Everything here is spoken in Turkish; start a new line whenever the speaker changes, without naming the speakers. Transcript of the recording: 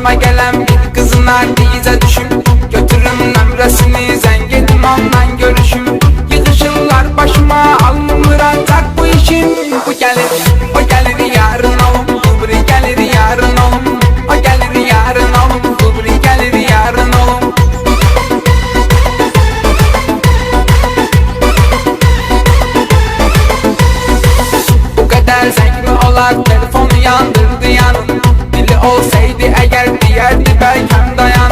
Başıma gelen bir kızına dize düşüm. Götürün ömresini zengin imamdan görüşüm. Yıkışırlar başıma alnımırancak bu işim. Bu gelir, o gelir yarın olum. Kubri gelir yarın olum. O gelir yarın olum. Kubri gelir yarın olum. Bu kadar zengin olan telefonu yandırdı yanım. Dili olsaydı eğer diyerdi belki dayan.